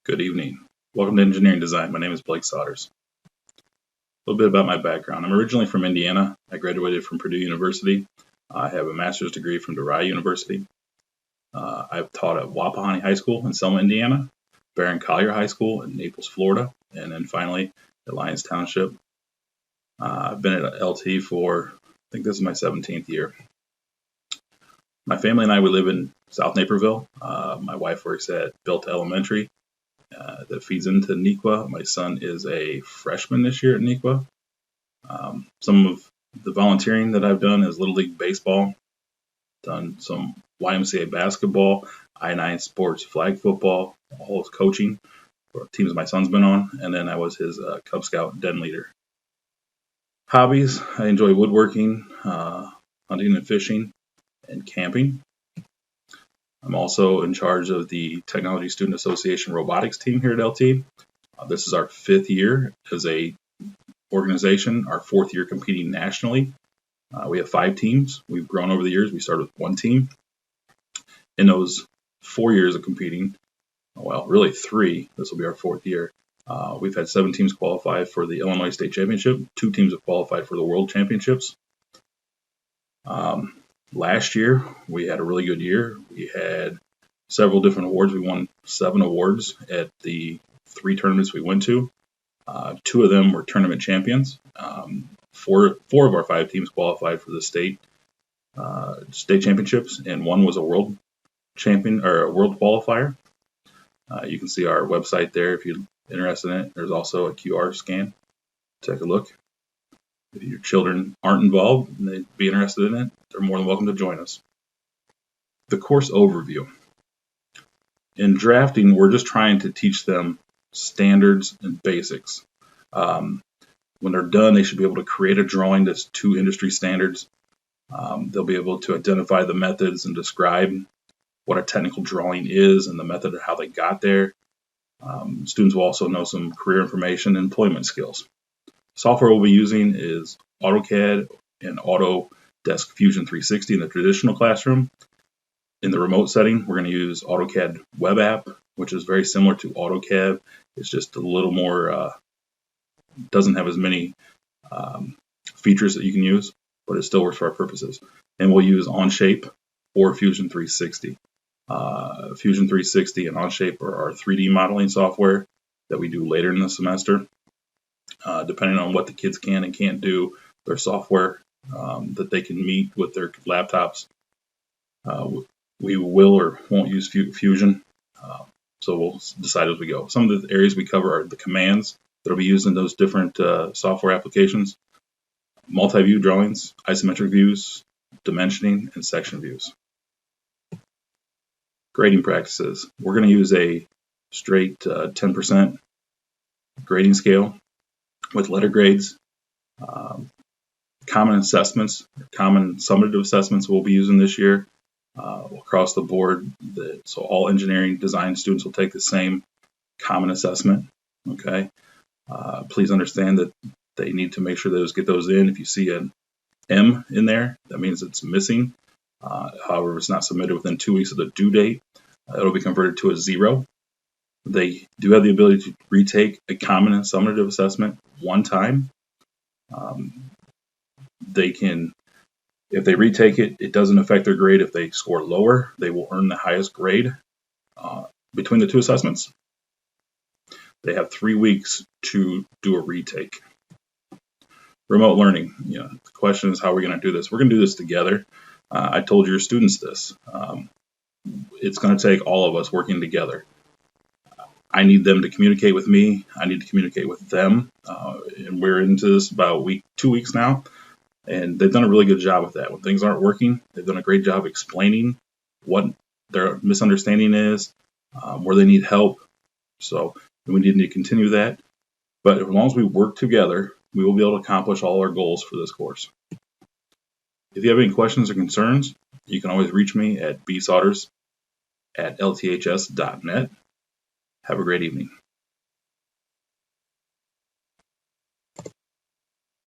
Good evening. Welcome to Engineering Design. My name is Blake Sauders. A little bit about my background. I'm originally from Indiana. I graduated from Purdue University. I have a master's degree from DeVry University. I've taught at Wapahani High School in Selma, Indiana, Barron Collier High School in Naples, Florida, and then finally at Lyons Township. I've been at LT for, I think this is my 17th year. My family and I, we live in South Naperville. My wife works at Built Elementary. That feeds into NEQA. My son is a freshman this year at NEQA. Some of the volunteering that I've done is Little League Baseball, done some YMCA basketball, I-9 sports, flag football, all his coaching for teams my son's been on, and then I was his Cub Scout den leader. Hobbies, I enjoy woodworking, hunting and fishing, and camping. I'm also in charge of the Technology Student Association robotics team here at LT. This is our 5th year as a organization, our 4th year competing nationally. We have 5 teams. We've grown over the years. We started with 1 team. In those 4 years of competing, well, really 3, this will be our 4th year, we've had 7 teams qualify for the Illinois State Championship. 2 teams have qualified for the World Championships. Last year, we had a really good year. We had several different awards. We won 7 awards at the 3 tournaments we went to. 2 of them were tournament champions. 4 of our 5 teams qualified for the state championships, and 1 was a world champion or a world qualifier. You can see our website there if you're interested in it. There's also a QR scan. Take a look. If your children aren't involved and they'd be interested in it, they're more than welcome to join us. The course overview. In drafting, we're just trying to teach them standards and basics. When they're done, they should be able to create a drawing that's to industry standards. They'll be able to identify the methods and describe what a technical drawing is and the method of how they got there. Students will also know some career information and employment skills. Software we'll be using is AutoCAD and Autodesk Fusion 360 in the traditional classroom. In the remote setting, we're going to use AutoCAD Web App, which is very similar to AutoCAD. It's just a little more, doesn't have as many features that you can use, but it still works for our purposes. And we'll use Onshape or Fusion 360. Fusion 360 and Onshape are our 3D modeling software that we do later in the semester. Depending on what the kids can and can't do, their software that they can meet with their laptops, we will or won't use Fusion, so we'll decide as we go. Some of the areas we cover are the commands that will be used in those different software applications, multi-view drawings, isometric views, dimensioning, and section views. Grading practices. We're going to use a straight 10% grading scale with letter grades. Common assessments, common summative assessments we'll be using this year across the board. So all engineering design students will take the same common assessment. Okay. Please understand that they need to make sure those get those in. If you see an M in there, that means it's missing. However, if it's not submitted within 2 weeks of the due date, it'll be converted to a 0. They do have the ability to retake a common and summative assessment 1 time. They can, if they retake it, it doesn't affect their grade. If they score lower, they will earn the highest grade between the 2 assessments. They have 3 weeks to do a retake. Remote learning. The question is, how are we going to do this? We're going to do this together. I told your students this. It's going to take all of us working together. I need them to communicate with me. I need to communicate with them. And we're into this about 2 weeks now. And they've done a really good job with that. When things aren't working, they've done a great job explaining what their misunderstanding is, where they need help. So we need to continue that. But as long as we work together, we will be able to accomplish all our goals for this course. If you have any questions or concerns, you can always reach me at bsauders@lths.net. Have a great evening.